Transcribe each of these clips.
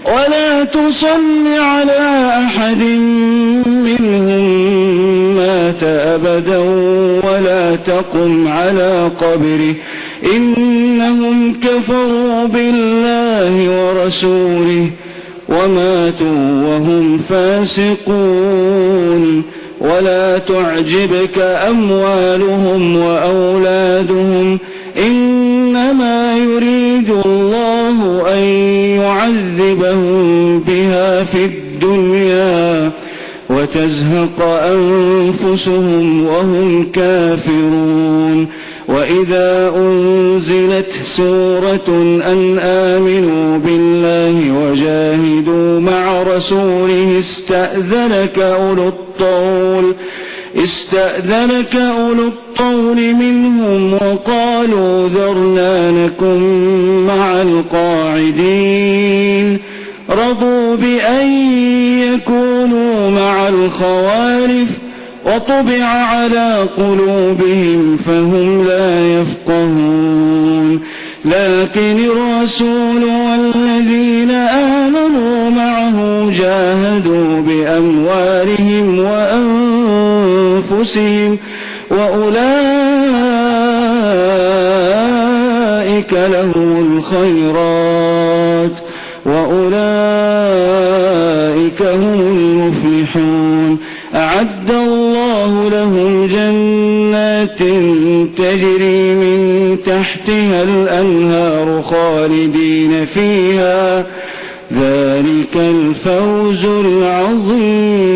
ولا تصل على أحد منهم مات أبدا ولا تقم على قبره إنهم كفروا بالله ورسوله وماتوا وهم فاسقون. ولا تعجبك أموالهم وأولادهم إنما يريد الله أن يعذبهم بها في الدنيا وتزهق أنفسهم وهم كافرون. وإذا أنزلت سورة أن آمنوا بالله وجاهدوا مع رسوله استأذنك أولو الطول منهم وقالوا ذرنا نكن مع القاعدين رضوا بأن يكونوا مع الخوالف وطبع على قلوبهم فهم لا يفقهون. لكن الرسول والذين آمنوا معه جاهدوا بأموالهم وأنفسهم وأولئك لهم الخيرات وأولئك هم المفلحون. أعد الله لهم جنات تجري من تحتها الأنهار خالدين فيها ذلك الفوز العظيم.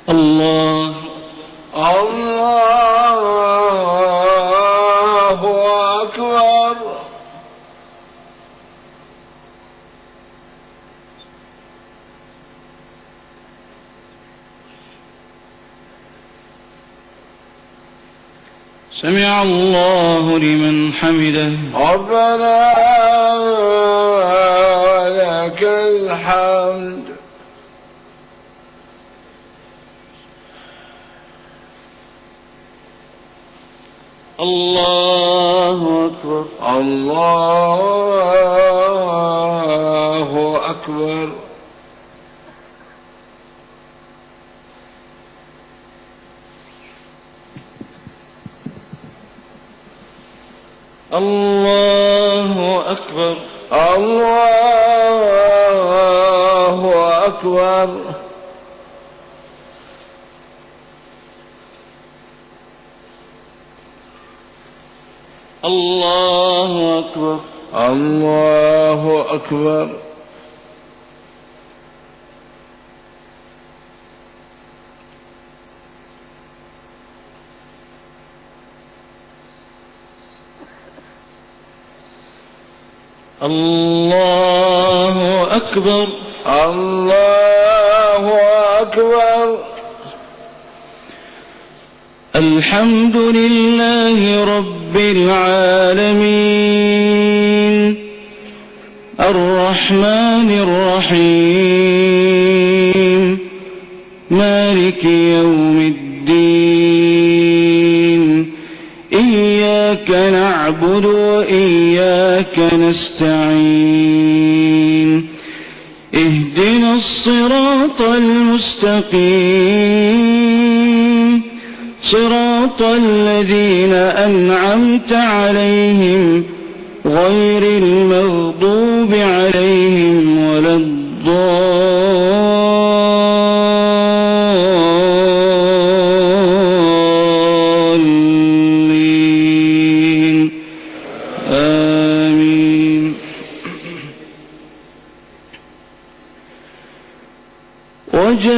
الله أكبر. سمع الله لمن حمده. ربنا ولك الحمد. الله أكبر. الله أكبر. الله أكبر. الله أكبر. الله أكبر. الله أكبر. الله أكبر. الله أكبر. الحمد لله رب العالمين الرحمن الرحيم مالك يوم الدين إياك نعبد وإياك نستعين اهدنا الصراط المستقيم صراط الذين أنعمت عليهم غير المغضوب عليهم ولا الضالين آمين. وجاء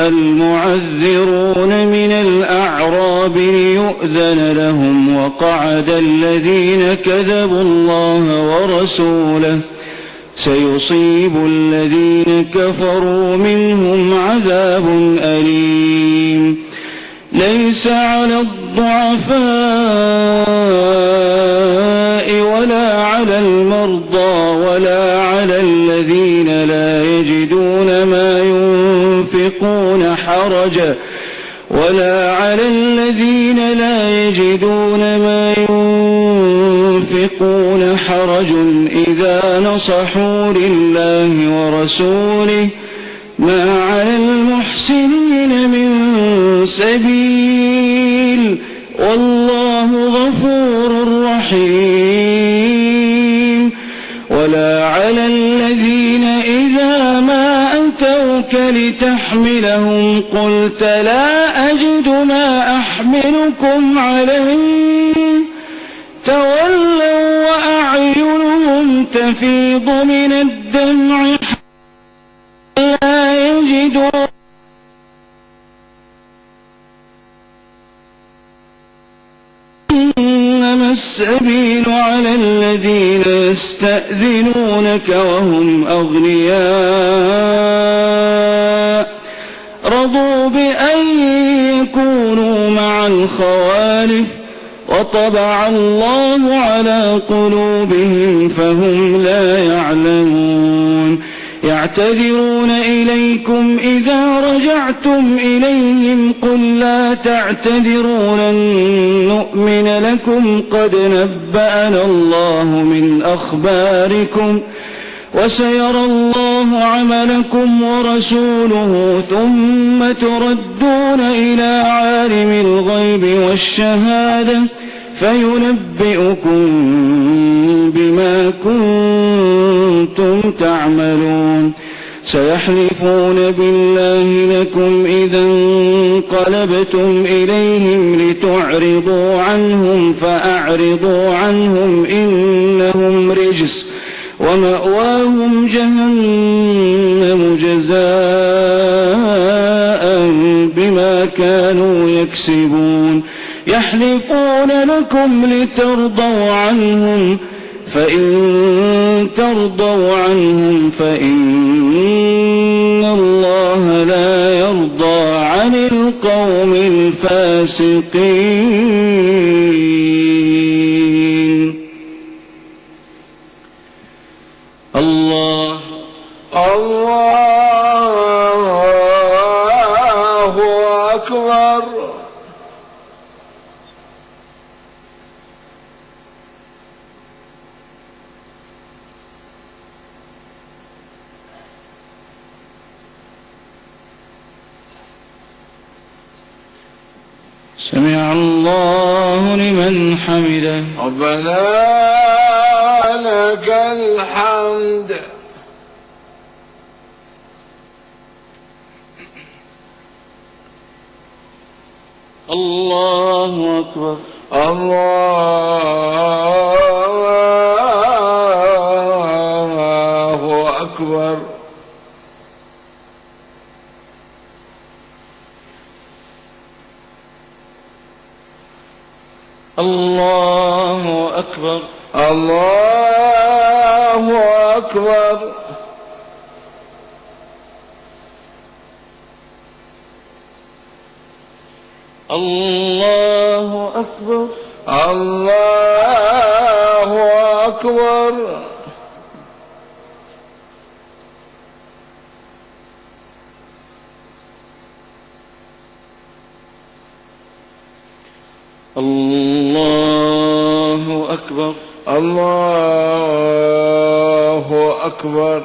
المعذرون من الأعراب ليؤذن لهم وقعد الذين كذبوا الله ورسوله سيصيب الذين كفروا منهم عذاب أليم. ليس على الضعفاء ولا على المرضى ولا على الذين لا يجدون ما ينفقون ولا على الذين لا يجدون ما ينفقون حرج إذا نصحوا لله ورسوله ما على المحسنين من سبيل والله غفور رحيم. ولا على الذين إذا ما أتوك لتحملهم قلت لا أجد ما أحملكم عليه تولوا وأعينهم تفيض من الدمع لا يجدون إنما السبيل على الذين يستأذنونك وهم أغنياء رضوا بأن يكونوا مع الخوالف وطبع الله على قلوبهم فهم لا يعلمون. يعتذرون إليكم إذا رجعتم إليهم قل لا تعتذروا لن نؤمن لكم قد نبأنا الله من أخباركم وسيرى الله عملكم ورسوله ثم تردون إلى عالم الغيب والشهادة فينبئكم بما كنتم تعملون. سيحلفون بالله لكم إذا انقلبتم إليهم لتعرضوا عنهم فأعرضوا عنهم إنهم رجس ومأواهم جهنم جزاء بما كانوا يكسبون. يحلفون لكم لترضوا عنهم فإن ترضوا عنهم فإن الله لا يرضى عن القوم الفاسقين. الله أكبر. سمع الله لمن حمده. ربنا لك الحمد. الله أكبر. الله أكبر. الله أكبر. الله أكبر. الله أكبر. الله أكبر. الله أكبر. الله أكبر.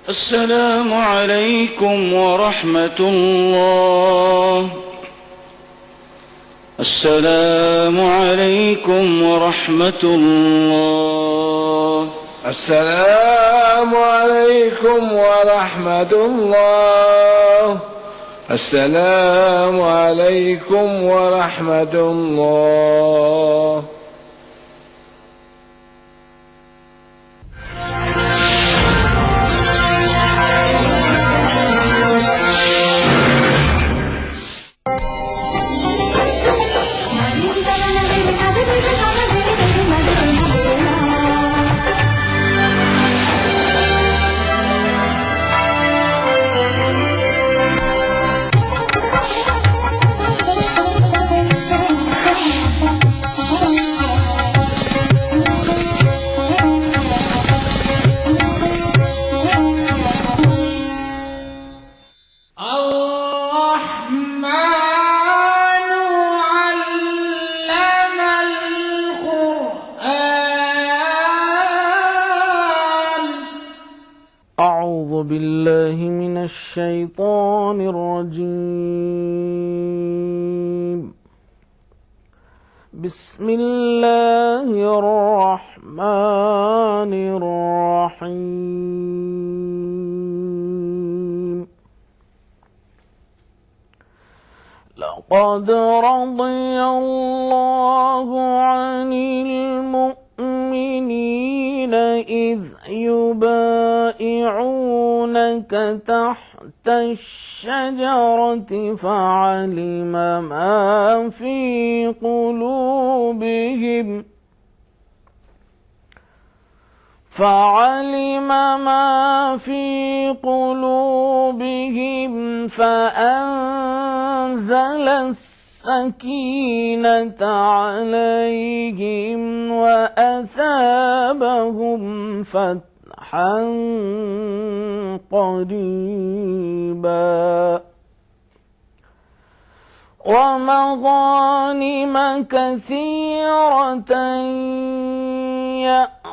السلام عليكم ورحمة الله. السلام عليكم ورحمة الله. السلام عليكم ورحمة الله. السلام عليكم ورحمة الله. أعوذ بالله من الشيطان الرجيم. بسم الله الرحمن الرحيم. لقد رضي الله عن المؤمنين إذ يبايعونك تحت الشجرة فعلم ما في قلوبهم فأنزل السكينة عليهم وأثابهم فتحا قريبا ومغانم كثيرة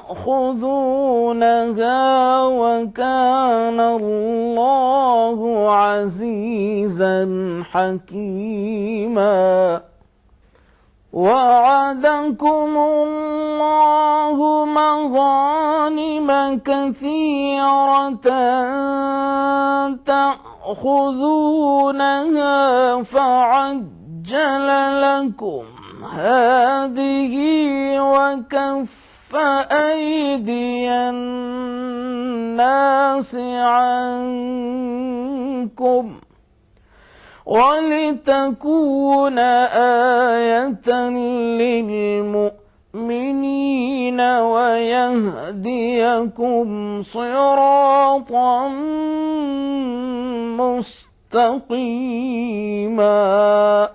يأخذونها وكان الله عزيزا حكيما. وعدكم الله مغانم كثيرة تأخذونها فعجل لكم هذه وكف أيدي الناس عنكم ولتكون آية للمؤمنين ويهديكم صراطا مستقيما.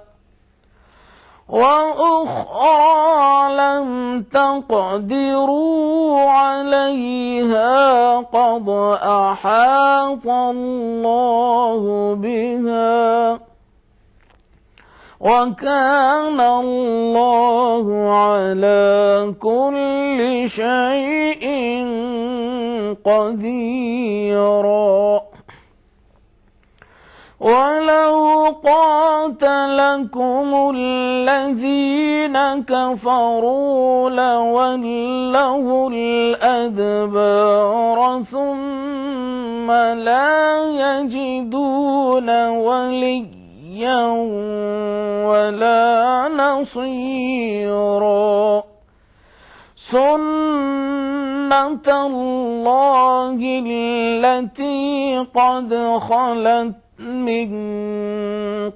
وأخرى لم تقدروا عليها قد أحاط الله بها وكان الله على كل شيء قديرا. ولو قاتلكم الذين كفروا لولوا الأدبار ثم لا يجدون وليا ولا نصيرا. سنة الله التي قد خلت من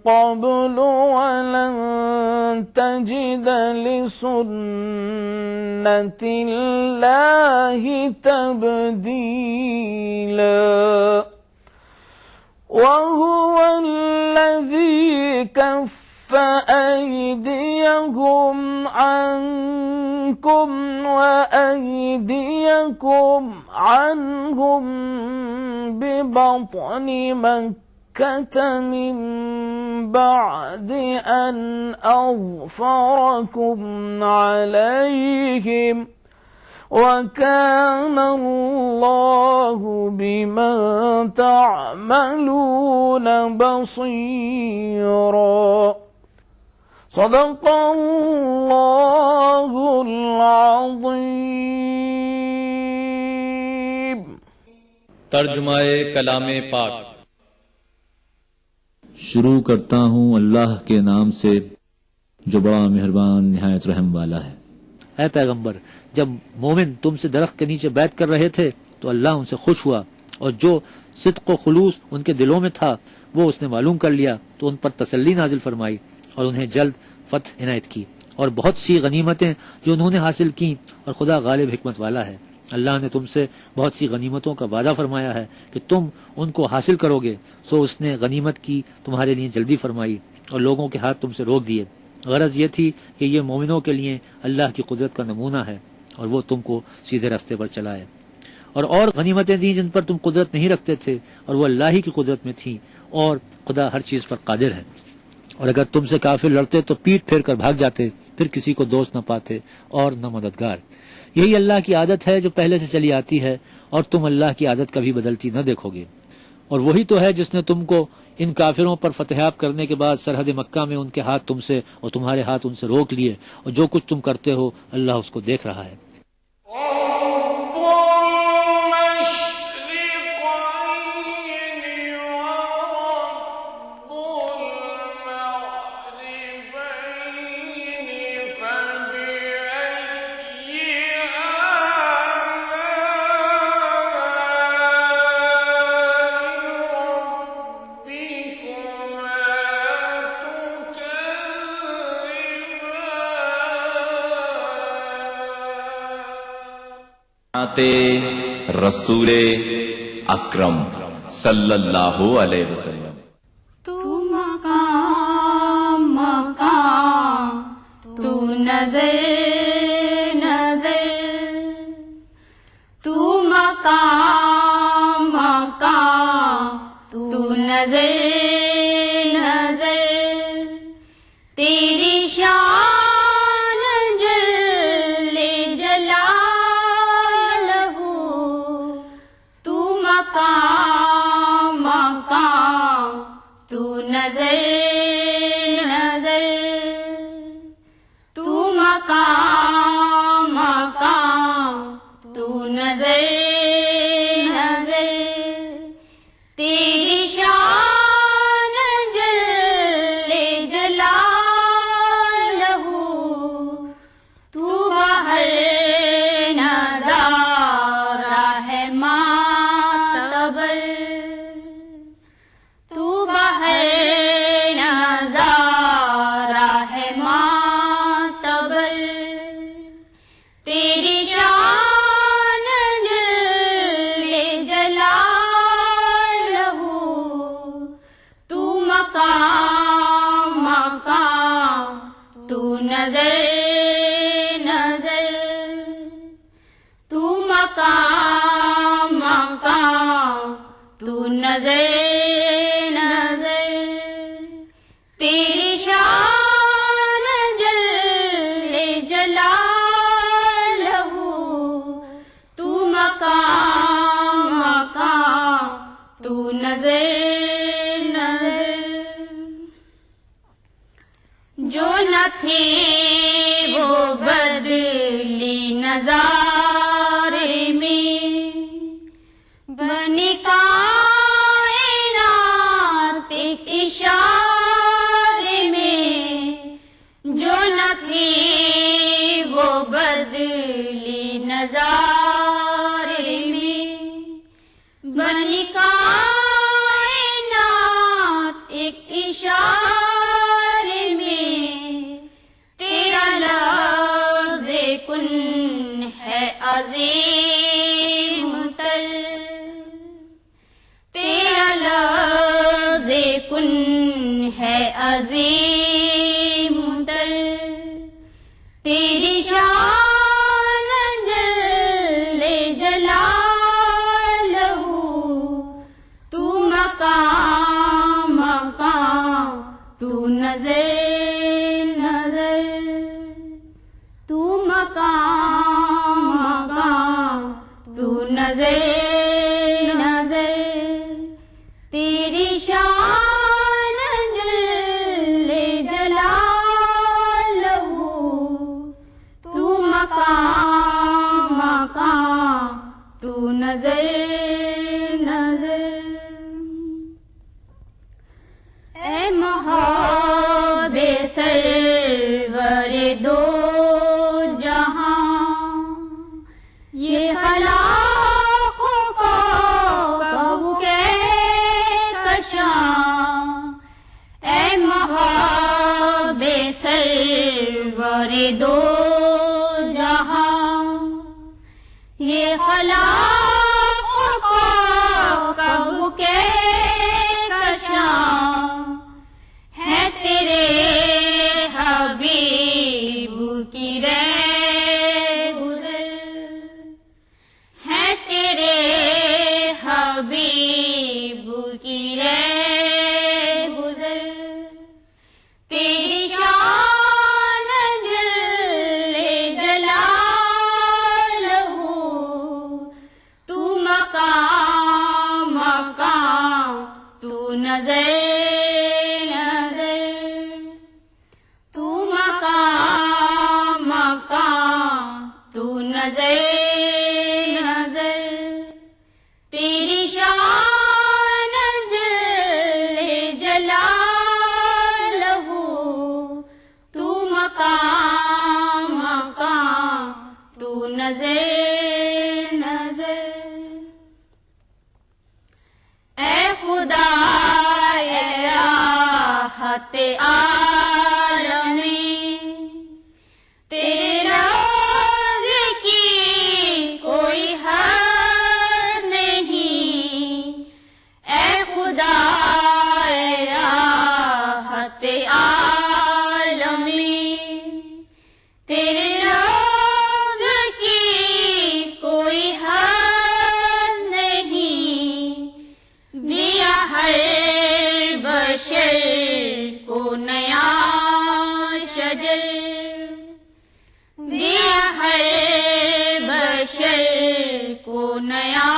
قبل ولن تجد لسنة الله تبديلا. وهو الذي كف أيديهم عنكم وأيديكم عنهم ببطن مكة من بعد أن أظفركم عليهم وكان الله بما تعملون بصيرا. صدق الله العظيم. ترجمہ کلام پاک۔ شروع کرتا ہوں اللہ کے نام سے جو بڑا مہربان نہایت رحم والا ہے۔ اے پیغمبر، جب مومن تم سے درخت کے نیچے بیعت کر رہے تھے تو اللہ ان سے خوش ہوا، اور جو صدق و خلوص ان کے دلوں میں تھا وہ اس نے معلوم کر لیا تو ان پر تسلی نازل فرمائی اور انہیں جلد فتح عنایت کی، اور بہت سی غنیمتیں جو انہوں نے حاصل کی، اور خدا غالب حکمت والا ہے۔ اللہ نے تم سے بہت سی غنیمتوں کا وعدہ فرمایا ہے کہ تم ان کو حاصل کرو گے، سو اس نے غنیمت کی تمہارے لیے جلدی فرمائی اور لوگوں کے ہاتھ تم سے روک دیے۔ غرض یہ تھی کہ یہ مومنوں کے لیے اللہ کی قدرت کا نمونہ ہے اور وہ تم کو سیدھے راستے پر چلائے۔ اور غنیمتیں تھیں جن پر تم قدرت نہیں رکھتے تھے، اور وہ اللہ ہی کی قدرت میں تھیں، اور خدا ہر چیز پر قادر ہے۔ اور اگر تم سے کافر لڑتے تو پیٹ پھیر کر بھاگ جاتے، پھر کسی کو دوست نہ پاتے اور نہ مددگار۔ یہی اللہ کی عادت ہے جو پہلے سے چلی آتی ہے، اور تم اللہ کی عادت کبھی بدلتی نہ دیکھو گے۔ اور وہی تو ہے جس نے تم کو ان کافروں پر فتحیاب کرنے کے بعد سرحد مکہ میں ان کے ہاتھ تم سے اور تمہارے ہاتھ ان سے روک لیے، اور جو کچھ تم کرتے ہو اللہ اس کو دیکھ رہا ہے۔ رسول اکرم صلی اللہ علیہ وسلم۔ تو مقام مقام، تو نظر نظر، تو مقام مقام، تو نظر نظر، تیری شان جل جلالہ، مقام مقام، تو نظر نظر، تو مقام مقام، تو نظر نظر، تیری شان جل جلالہ، تو بہر نظارہ ہے معتبر، تو بہر نظارہ ہے معتبر، تیری شان جل جلالہ، تو مقام مقام، تو نظر نظر، تو مقام مقام، تو نظر نظر، تیری شان جل جلالہ، تو مقام مقام، تو نظر نظر، جو نہ تھی وہ بدلی نظارے میں، بنی کائنات ایک اشارے میں، جو نہ تھی وہ بدلی نظارے میں، بنی کائنات ایک اشارے میں، تیرا لفظ کن ہے عظیم تر، تیرا لفظ کن ہے عظیم تر، تیری شان جل جلالہ، تو مقام مقام، تو نظر نظر، تو مقام مقام، تو نظر نظر، تیری شان جل محب سرور دو جہاں یہ خلاق کو کب کے کشاں اے محب سرور دو جہاں یہ خلاق کو کب کے کشاں ہے تیرے حبیب کی رہ گزر ہے تیرے حبیب کی رہ گزر تیری شان جل جلالہ تو مقام مقام تو نظر تیری شان جل جلالہ تو مقام مقام تو نظر نظر اے خدا اے راحت عالمی تیرا کو نیا شجر دیا ہے بشر کو نیا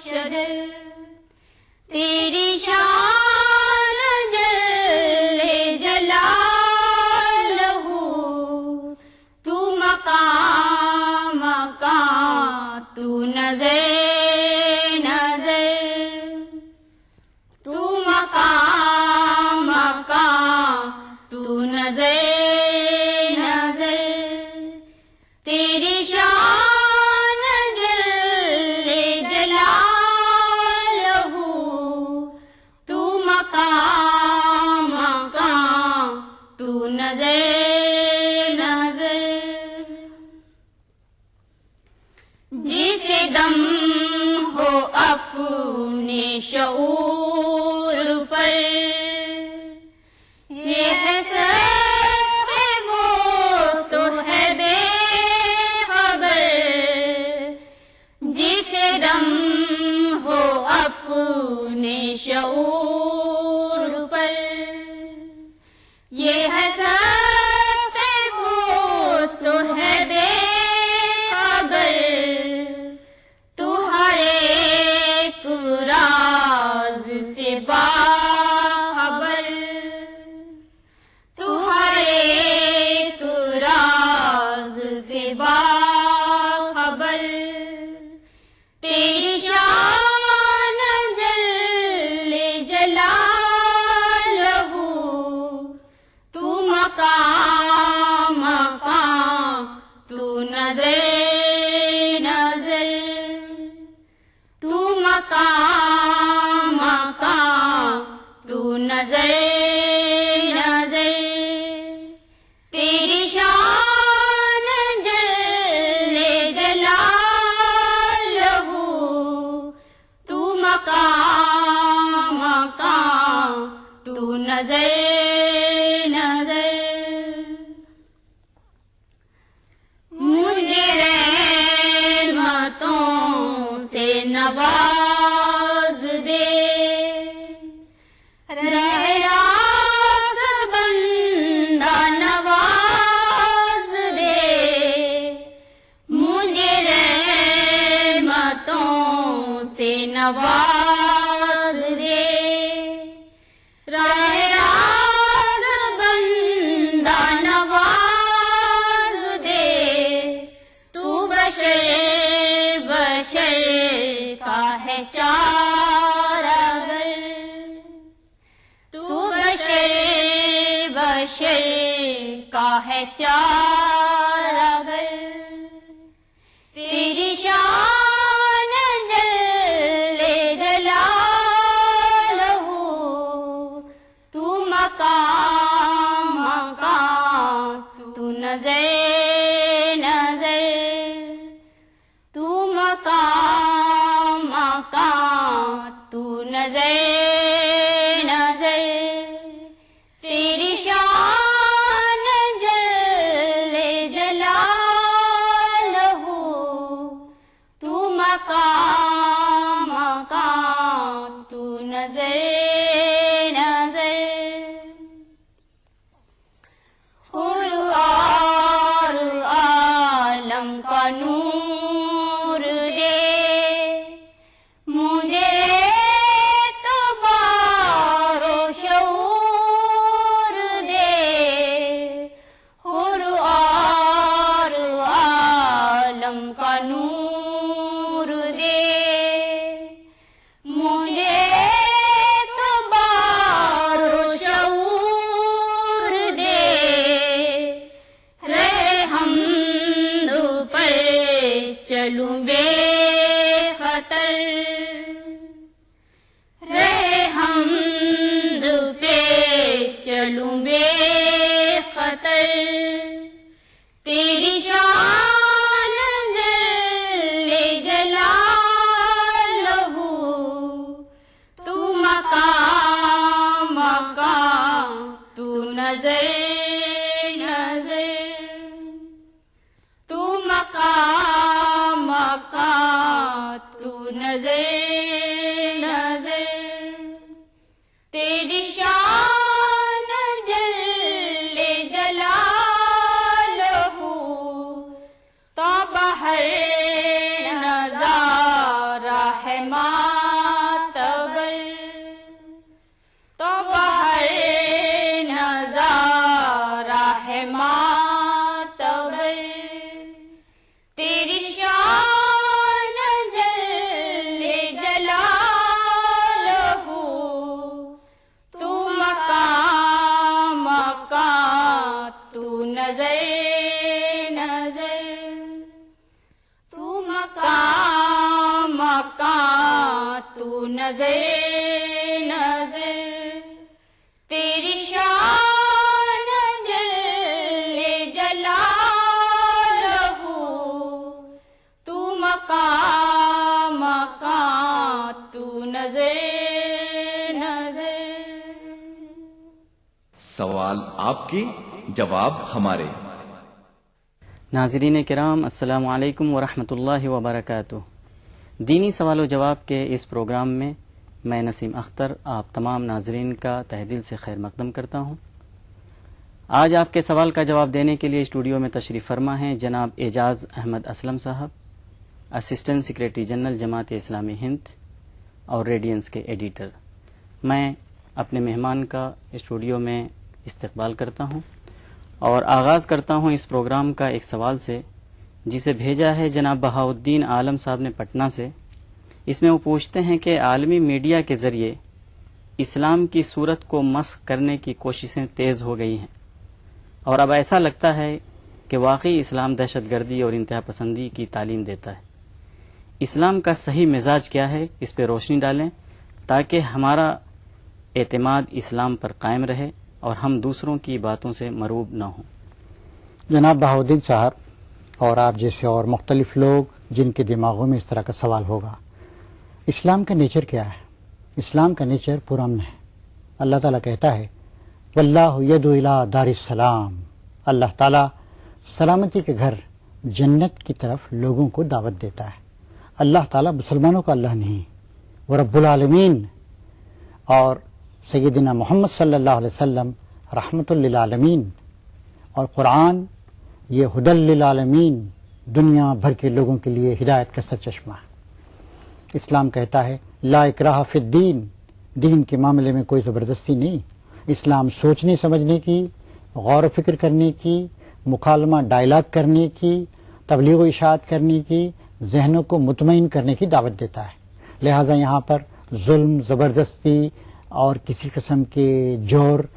شجر تیری شان جل جلالہ تو مقام مقام تو نظر تیری شان جل جلالہ تو مقام مقام تو نظر نظر جسے دم ہو اپنے شعور پر یہ ہے اپنے شعور پر یہ ہے سب وہ تو ہے بے خبر تو ہر ایک راز سے باخبر تو ہر ایک راز سے باخبر تیری شان جل جلالہ تو مقام مقام تو نظر نظر تو مقام مقام تو نظر نظر تیری شان جل جلالہ تو مقام مقام تو نظر نظر مجھے رحمتوں سے نواز دے ریاض بندہ نواز دے مجھے رحمتوں سے نواز دے ریاض بندہ نواز دے تو بشر بشر کا ہے چارہ گر بشر کا ہے چارہ گر تیری شان جل جلالہ تو مقام مقام تو نظر نظر تو مقام مقام تو نظر نظر تیری شان جل جلالہ تو مقام مقام تو نظر نظر حر اور عالم کا نور دے مجھے اعتبار و شعور دے حر اور عالم کا نور دے مجھے اعتبار و شعور دے رہے حمد پر چلوں بے خطر رہے حمد پہ چلوں بے خطر تیری شان جل جلالہ تو مقام مقام تو نظر نظر تو مقام مقام تو نظر نظر تیری شان جل جلالہ تو بہر نظارہ ہے ماتبر تو بہر نظارہ ہے ماتبر تیری شان جل جلالہ تو مقام مقام تو نظر نظر تو مقام مقام تو نظر نظر تیری شان جل جلالہ تو مقام مقام تو نظر نظر سوال آپ کے، جواب ہمارے۔ ناظرین کرام، السلام علیکم ورحمۃ اللہ وبرکاتہ۔ دینی سوال و جواب کے اس پروگرام میں میں نسیم اختر آپ تمام ناظرین کا تہہ دل سے خیر مقدم کرتا ہوں۔ آج آپ کے سوال کا جواب دینے کے لیے اسٹوڈیو میں تشریف فرما ہیں جناب اعجاز احمد اسلم صاحب، اسسٹنٹ سیکریٹری جنرل جماعت اسلامی ہند اور ریڈینس کے ایڈیٹر۔ میں اپنے مہمان کا اسٹوڈیو میں استقبال کرتا ہوں اور آغاز کرتا ہوں اس پروگرام کا ایک سوال سے جسے بھیجا ہے جناب بہاؤالدین عالم صاحب نے پٹنہ سے۔ اس میں وہ پوچھتے ہیں کہ عالمی میڈیا کے ذریعے اسلام کی صورت کو مسخ کرنے کی کوششیں تیز ہو گئی ہیں اور اب ایسا لگتا ہے کہ واقعی اسلام دہشت گردی اور انتہا پسندی کی تعلیم دیتا ہے۔ اسلام کا صحیح مزاج کیا ہے، اس پہ روشنی ڈالیں تاکہ ہمارا اعتماد اسلام پر قائم رہے اور ہم دوسروں کی باتوں سے مروب نہ ہوں۔ جناب بہاؤالدین صاحب اور آپ جیسے اور مختلف لوگ جن کے دماغوں میں اس طرح کا سوال ہوگا، اسلام کا نیچر کیا ہے؟ اسلام کا نیچر پرامن ہے۔ اللہ تعالیٰ کہتا ہے واللہ یدعو الی دار السلام، اللہ تعالیٰ سلامتی کے گھر جنت کی طرف لوگوں کو دعوت دیتا ہے۔ اللہ تعالیٰ مسلمانوں کا اللہ نہیں، وہ رب العالمین، اور سیدنا محمد صلی اللہ علیہ وسلم رحمت للعالمین، اور قرآن یہ ہدی للعالمین، دنیا بھر کے لوگوں کے لیے ہدایت کا سرچشمہ ہے۔ اسلام کہتا ہے لا اکراہ فی الدین، دین کے معاملے میں کوئی زبردستی نہیں۔ اسلام سوچنے سمجھنے کی، غور و فکر کرنے کی، مکالمہ ڈائلاگ کرنے کی، تبلیغ و اشاعت کرنے کی، ذہنوں کو مطمئن کرنے کی دعوت دیتا ہے۔ لہٰذا یہاں پر ظلم، زبردستی اور کسی قسم کے جور